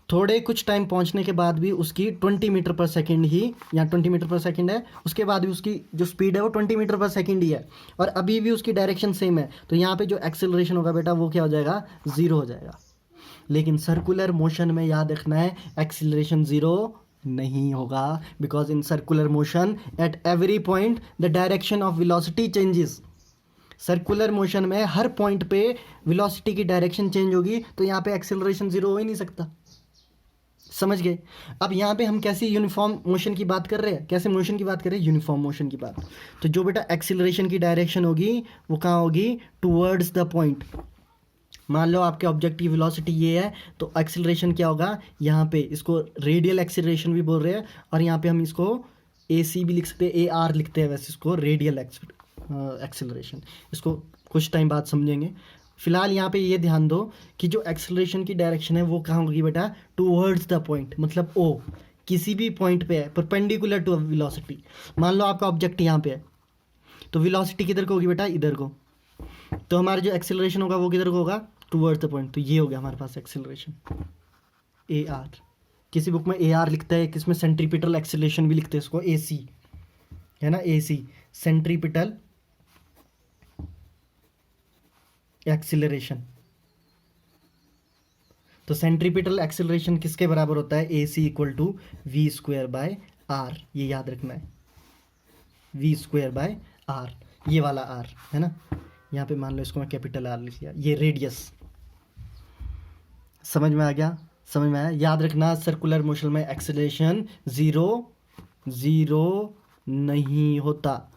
थोड़े कुछ टाइम पहुंचने के बाद भी उसकी 20 मीटर पर सेकेंड ही, या 20 मीटर पर सेकेंड है, उसके बाद भी उसकी जो स्पीड है वो 20 मीटर पर सेकेंड ही है, और अभी भी उसकी डायरेक्शन सेम है, तो यहाँ पे जो एक्सेलरेशन होगा बेटा वो क्या हो जाएगा, ज़ीरो हो जाएगा। लेकिन सर्कुलर मोशन में याद रखना है, एक्सेलरेशन ज़ीरो नहीं होगा, because in circular motion at every point the direction of velocity changes. Circular motion में हर पॉइंट पे वेलोसिटी की डायरेक्शन चेंज होगी, तो यहाँ पे एक्सेलरेशन ज़ीरो हो ही नहीं सकता। समझ गए? अब यहाँ पे हम कैसी यूनिफॉर्म मोशन की बात कर रहे हैं, कैसे मोशन की बात कर रहे हैं, यूनिफॉर्म मोशन की बात। तो जो बेटा एक्सेलरेशन की डायरेक्शन होगी वो कहाँ होगी, टूवर्ड्स द पॉइंट। मान लो आपके ऑब्जेक्ट की वेलोसिटी ये है, तो एक्सेलरेशन क्या होगा, यहाँ पे इसको रेडियल एक्सेलरेशन भी बोल रहे हैं, और यहाँ पे हम इसको AC भी लिख सकते हैं, AR लिखते हैं वैसे इसको, रेडियल एक्सेलरेशन। इसको कुछ टाइम बाद समझेंगे। फिलहाल यहाँ पे ये ध्यान दो कि जो एक्सेलरेशन की डायरेक्शन है वो कहाँ होगी बेटा, टूवर्ड्स द पॉइंट, मतलब O किसी भी पॉइंट पे है परपेंडिकुलर टू वेलोसिटी। मान लो आपका ऑब्जेक्ट यहाँ पे है, तो वेलोसिटी किधर को होगी बेटा, इधर को, तो हमारा जो एक्सेलरेशन होगा वो किधर को होगा, टूवर्ड्स द पॉइंट। तो ये हो गया हमारे पास एक्सेलरेशन, AR। किसी बुक में AR लिखता है, किसमें सेंट्रीपिटल एक्सेलरेशन भी लिखते हैं इसको, AC, है ना, AC सेंट्रीपिटल एक्सीलरेशन। तो सेंट्रीपिटल एक्सीलरेशन किसके बराबर होता है, AC इक्वल टू V²/R। ये याद रखना है, V²/R, ये वाला R है ना। यहाँ पे मान लो इसको मैं कैपिटल R लिख लिया, ये रेडियस। समझ में आ गया, समझ में आया? याद रखना, सर्कुलर मोशन में एक्सीलरेशन ज़ीरो नहीं होता।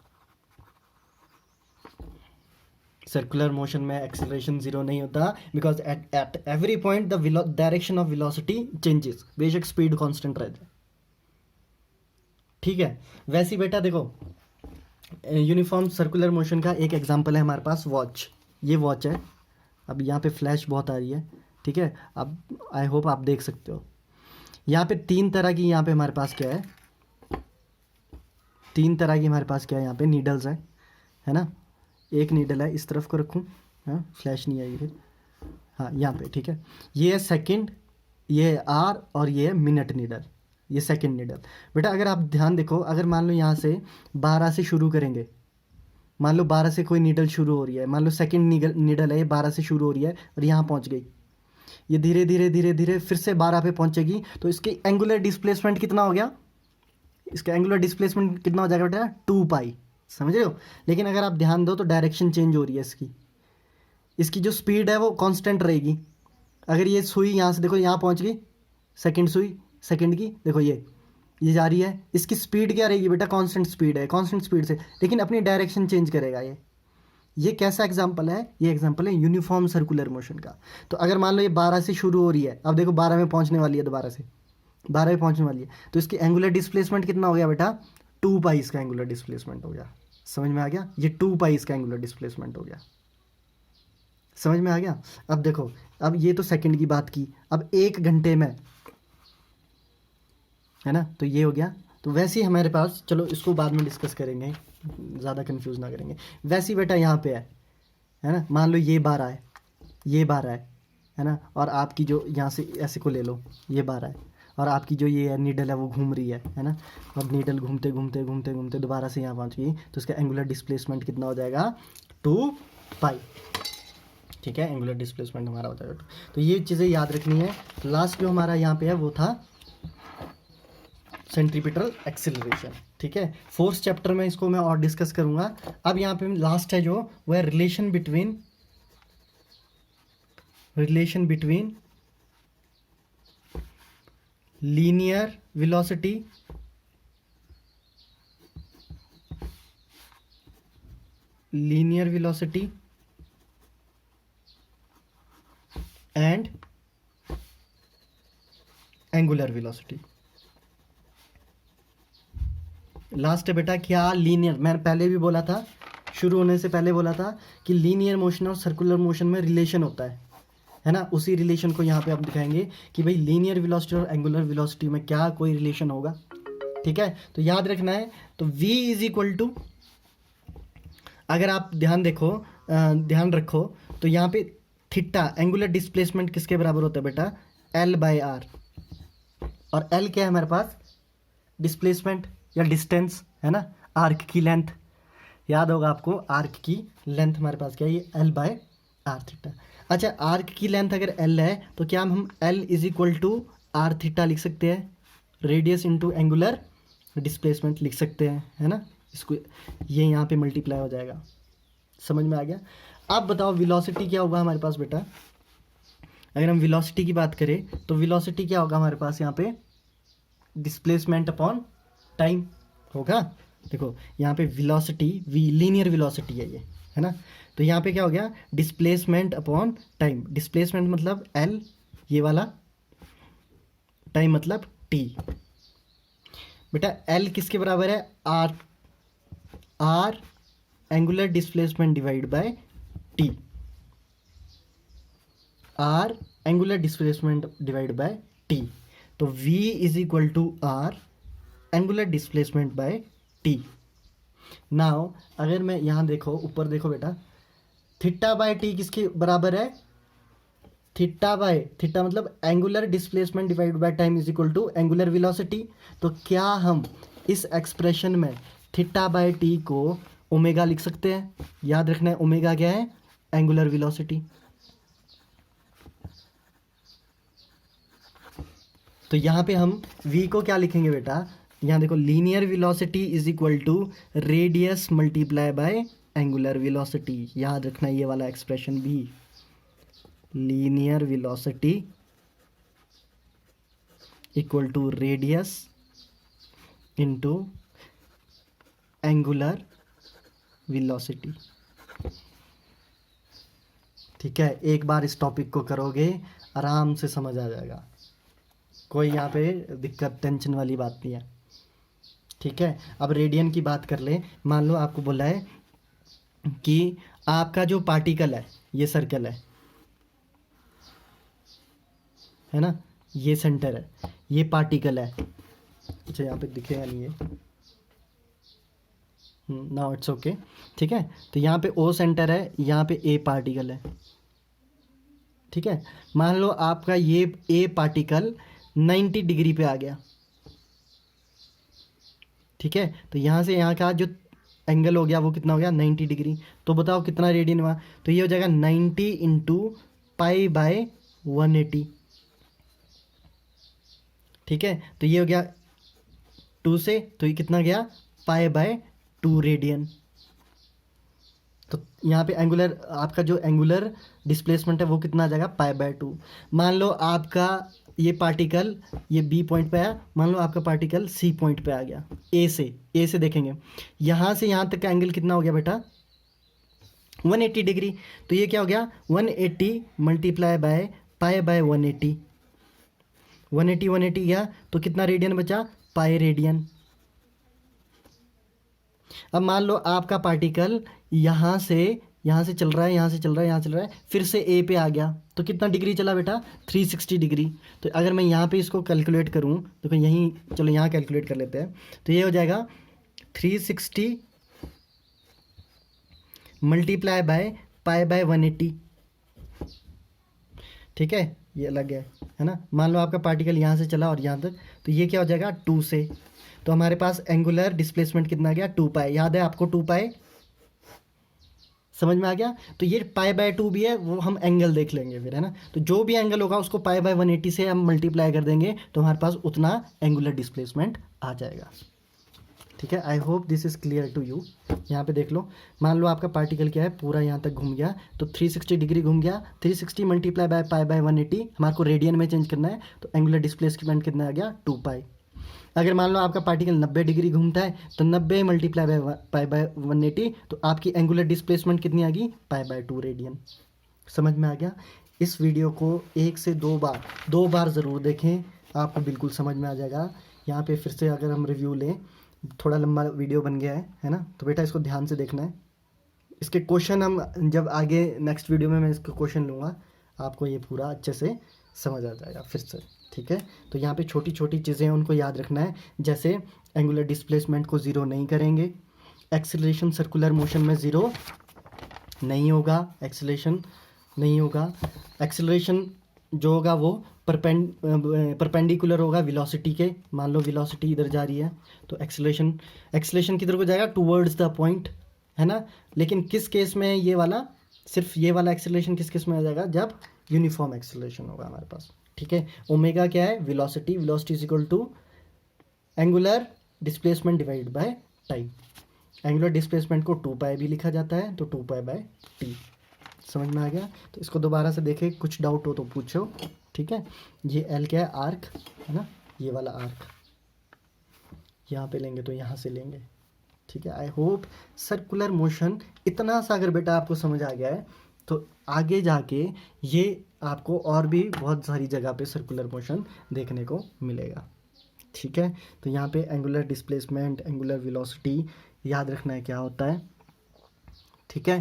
सर्कुलर मोशन में एक्सेलरेशन ज़ीरो नहीं होता, because at every point the direction of velocity changes, बेशक स्पीड कांस्टेंट रहता है। ठीक है, वैसे ही बेटा देखो, यूनिफॉर्म सर्कुलर मोशन का एक एग्जांपल है हमारे पास, वॉच। ये वॉच है, अब यहाँ पे फ्लैश बहुत आ रही है, ठीक है, अब आई होप आप देख सकते हो। यहाँ पे 3 तरह की, यहाँ पे हमारे पास क्या है, 3 तरह की हमारे पास क्या है, यहाँ पे नीडल्स है ना। एक नीडल है, इस तरफ को रखूँ, हाँ फ्लैश नहीं आएगी फिर, हाँ यहाँ पे, ठीक है। ये है सेकंड, ये है R, और ये है मिनट नीडल, ये सेकंड नीडल। बेटा अगर आप ध्यान देखो, अगर मान लो यहाँ से 12 से शुरू करेंगे, मान लो 12 से कोई नीडल शुरू हो रही है, मान लो सेकंड नीडल है, ये 12 से शुरू हो रही है और यहाँ पहुँच गई, ये धीरे धीरे धीरे धीरे फिर से 12 पे पहुँचेगी, तो इसकी एंगुलर डिस्प्लेसमेंट कितना हो गया, इसका एंगुलर डिस्प्लेसमेंट कितना हो जाएगा बेटा, 2π। समझ रहे हो? लेकिन अगर आप ध्यान दो तो डायरेक्शन चेंज हो रही है इसकी जो स्पीड है वो कांस्टेंट रहेगी। अगर ये सुई यहाँ से देखो यहाँ पहुँच गई, सेकंड सुई सेकंड की, देखो ये जा रही है, इसकी स्पीड क्या रहेगी बेटा, कांस्टेंट स्पीड है, कांस्टेंट स्पीड से, लेकिन अपनी डायरेक्शन चेंज करेगा ये कैसा एग्जाम्पल है, ये एग्जाम्पल है यूनिफॉर्म सर्कुलर मोशन का। तो अगर मान लो ये 12 से शुरू हो रही है, अब देखो 12 में पहुँचने वाली है, दोबारा से 12 में पहुँचने वाली है, तो इसकी एंगुलर डिस्प्लेसमेंट कितना हो गया बेटा, 2π इसका एंगुलर डिस्प्लेसमेंट हो गया। समझ में आ गया? ये 2π इसका एंगुलर डिस्प्लेसमेंट हो गया। समझ में आ गया? अब देखो, अब ये तो सेकंड की बात की, अब 1 घंटे में, है ना, तो ये हो गया। तो वैसे ही हमारे पास, चलो इसको बाद में डिस्कस करेंगे, ज़्यादा कंफ्यूज ना करेंगे। वैसे ही बेटा यहाँ पे है ना, मान लो ये 12 है, ये 12 है ना, और आपकी जो यहाँ से ऐसे को ले लो, ये 12 है, और आपकी जो ये नीडल है वो घूम रही है ना, और नीडल घूमते घूमते घूमते घूमते दोबारा से यहाँ पहुँच गई, तो इसका एंगुलर डिस्प्लेसमेंट कितना हो जाएगा, 2π। ठीक है, एंगुलर डिस्प्लेसमेंट हमारा हो जाएगा। तो ये चीज़ें याद रखनी है। लास्ट जो हमारा यहाँ पे है वो था सेंट्रीपिटल एक्सीलरेशन। ठीक है, 4th चैप्टर में इसको मैं और डिस्कस करूँगा। अब यहाँ पे लास्ट है जो, वो है relation between relation between linear velocity and angular velocity. Last है बेटा क्या लीनियर, मैंने पहले भी बोला था, शुरू होने से पहले बोला था कि लीनियर मोशन और सर्कुलर मोशन में रिलेशन होता है ना। उसी रिलेशन को यहाँ पे आप दिखाएंगे कि भाई लीनियर वेलोसिटी और एंगुलर वेलोसिटी में क्या कोई रिलेशन होगा। ठीक है, तो याद रखना है। तो v इज इक्वल टू, अगर आप ध्यान रखो तो यहाँ पे थीटा एंगुलर डिस्प्लेसमेंट किसके बराबर होता है बेटा, L/r। और L क्या है हमारे पास, डिस्प्लेसमेंट या डिस्टेंस है ना, आर्क की लेंथ। याद होगा आपको, आर्क की लेंथ हमारे पास क्या है, ये L/r थीटा। अच्छा, आर्क की लेंथ अगर L है तो क्या हम L is equal to R theta लिख सकते हैं, रेडियस इंटू एंगुलर डिस्प्लेसमेंट लिख सकते हैं, है ना। इसको ये यहाँ पे मल्टीप्लाई हो जाएगा। समझ में आ गया। अब बताओ वेलोसिटी क्या होगा हमारे पास बेटा। अगर हम वेलोसिटी की बात करें तो वेलोसिटी क्या होगा हमारे पास यहाँ पे, डिस्प्लेसमेंट अपॉन टाइम होगा। देखो यहाँ पे वेलोसिटी लीनियर वेलोसिटी है ये, है ना। तो यहाँ पे क्या हो गया, डिस्प्लेसमेंट अपॉन टाइम। डिस्प्लेसमेंट मतलब L ये वाला, टाइम मतलब T। बेटा L किसके बराबर है, R angular displacement divide by T, R angular displacement divide by T। तो V is equal to R angular displacement by T। Now अगर मैं यहाँ देखो, ऊपर देखो बेटा, थीटा बाय T किसके बराबर है, थीटा मतलब angular displacement divide by time is equal to angular velocity. तो क्या हम इस एक्सप्रेशन में थीटा बाय T को ओमेगा लिख सकते हैं। याद रखना है ओमेगा क्या है, एंगुलर वेलोसिटी। तो यहाँ पे हम v को क्या लिखेंगे बेटा, यहाँ देखो linear velocity is equal to radius multiply by angular velocity. याद रखना ये वाला एक्सप्रेशन भी, linear velocity equal to radius into angular velocity. ठीक है, एक बार इस टॉपिक को करोगे आराम से समझ आ जाएगा, कोई यहाँ पे दिक्कत टेंशन वाली बात नहीं है। ठीक है, अब रेडियन की बात कर ले। मान लो आपको बोला है कि आपका जो पार्टिकल है ये सर्कल है ना, ये सेंटर है, ये पार्टिकल है। अच्छा यहाँ पे दिखेगा नहीं है, नाउ इट्स ओके। ठीक है, तो यहाँ पे O सेंटर है, यहाँ पे A पार्टिकल है। ठीक है, मान लो आपका ये A पार्टिकल 90 डिग्री पे आ गया। ठीक है, तो यहाँ से यहाँ का जो एंगल हो गया वो कितना हो गया, 90 डिग्री। तो बताओ कितना रेडियन हुआ, तो ये हो जाएगा 90 इंटू पाई बाय 180। ठीक है, तो ये हो गया 2 से, तो ये कितना गया, पाई बाय 2 रेडियन। तो यहाँ पे एंगुलर, आपका जो एंगुलर डिस्प्लेसमेंट है वो कितना आ जाएगा, पाई बाय 2। मान लो आपका ये पार्टिकल ये B पॉइंट पे आया, मान लो आपका पार्टिकल C पॉइंट पे आ गया, A से देखेंगे, यहाँ से यहाँ तक का एंगल कितना हो गया बेटा, 180 डिग्री। तो ये क्या हो गया, 180 मल्टीप्लाई बाय पाई बाय 180, 180 गया तो कितना रेडियन बचा, पाई रेडियन। अब मान लो आपका पार्टिकल यहाँ से चल रहा है, यहाँ चल रहा है, फिर से A पे आ गया, तो कितना डिग्री चला बेटा, 360 डिग्री। तो अगर मैं यहाँ पे इसको कैलकुलेट करूँ, तो यहीं, चलो यहाँ कैलकुलेट कर लेते हैं। तो ये हो जाएगा 360 मल्टीप्लाई बाय पाई बाय 180। ठीक है, ये अलग है ना। मान लो आपका पार्टिकल यहाँ से चला और यहाँ तक, तो ये क्या हो जाएगा, 2 से। तो हमारे पास एंगुलर डिस्प्लेसमेंट कितना गया, 2 पाई। याद है आपको 2 पाई, समझ में आ गया। तो ये पाई बाय 2 भी है, वो हम एंगल देख लेंगे फिर, है ना। तो जो भी एंगल होगा उसको पाई बाय 180 से हम मल्टीप्लाई कर देंगे, तो हमारे पास उतना एंगुलर डिस्प्लेसमेंट आ जाएगा। ठीक है, I hope this is clear to you. यहाँ पे देख लो, मान लो आपका पार्टिकल क्या है, पूरा यहाँ तक घूम गया, तो 360 डिग्री घूम गया, 360 मल्टीप्लाई बाय पाई बाय 180, हमारे को रेडियन में चेंज करना है, तो एंगुलर डिस्प्लेसमेंट कितना आ गया, 2 पाई। अगर मान लो आपका पार्टिकल 90 डिग्री घूमता है, तो 90 मल्टीप्लाई बाय पाई बाय 180, तो आपकी एंगुलर डिस्प्लेसमेंट कितनी आ गई, पाई बाय 2 रेडियन। समझ में आ गया। इस वीडियो को 1 से 2 बार ज़रूर देखें, आपको बिल्कुल समझ में आ जाएगा। यहाँ पे फिर से अगर हम रिव्यू लें, थोड़ा लंबा वीडियो बन गया है ना, तो बेटा इसको ध्यान से देखना है। इसके क्वेश्चन हम जब आगे नेक्स्ट वीडियो में मैं इसके क्वेश्चन लूँगा, आपको ये पूरा अच्छे से समझ आ जाएगा फिर से, ठीक है। तो यहाँ पे छोटी छोटी चीज़ें हैं, उनको याद रखना है। जैसे एंगुलर डिस्प्लेसमेंट को ज़ीरो नहीं करेंगे, एक्सीलरेशन सर्कुलर मोशन में ज़ीरो नहीं होगा, एक्सीलरेशन नहीं होगा। एक्सीलरेशन जो होगा वो परपेंडिकुलर होगा वेलोसिटी के। मान लो वेलोसिटी इधर जा रही है, तो एक्सीलरेशन किधर को जाएगा, टूवर्ड्स द पॉइंट, है ना। लेकिन किस केस में ये वाला, सिर्फ ये वाला एक्सीलरेशन किस केस में आ जाएगा, जब यूनिफॉर्म एक्सीलरेशन होगा हमारे पास, ठीक है। ओमेगा क्या है, velocity, velocity is equal to angular displacement divide by time. Angular displacement को 2 पाई भी लिखा जाता है, तो 2 पाई बाय टी। समझ में आ गया। तो इसको दोबारा से देखें, कुछ डाउट हो तो पूछो, ठीक है। ये एल क्या है, आर्क, है ना, ये वाला आर्क यहाँ पे लेंगे तो यहाँ से लेंगे, ठीक है। आई होप सर्कुलर मोशन इतना सा अगर बेटा आपको समझ आ गया है, तो आगे जाके ये आपको और भी बहुत सारी जगह पे सर्कुलर मोशन देखने को मिलेगा, ठीक है। तो यहाँ पे एंगुलर डिस्प्लेसमेंट, एंगुलर वेलोसिटी याद रखना है क्या होता है, ठीक है।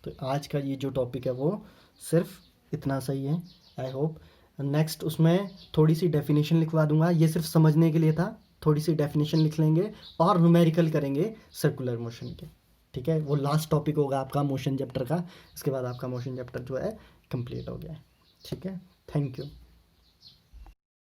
तो आज का ये जो टॉपिक है वो सिर्फ इतना सही है। आई होप नेक्स्ट उसमें थोड़ी सी डेफिनेशन लिखवा दूंगा, ये सिर्फ समझने के लिए था। थोड़ी सी डेफिनेशन लिख लेंगे और न्यूमेरिकल करेंगे सर्कुलर मोशन के, ठीक है। वो लास्ट टॉपिक होगा आपका मोशन चैप्टर का, इसके बाद आपका मोशन चैप्टर जो है कंप्लीट हो गया है, ठीक है। Thank you.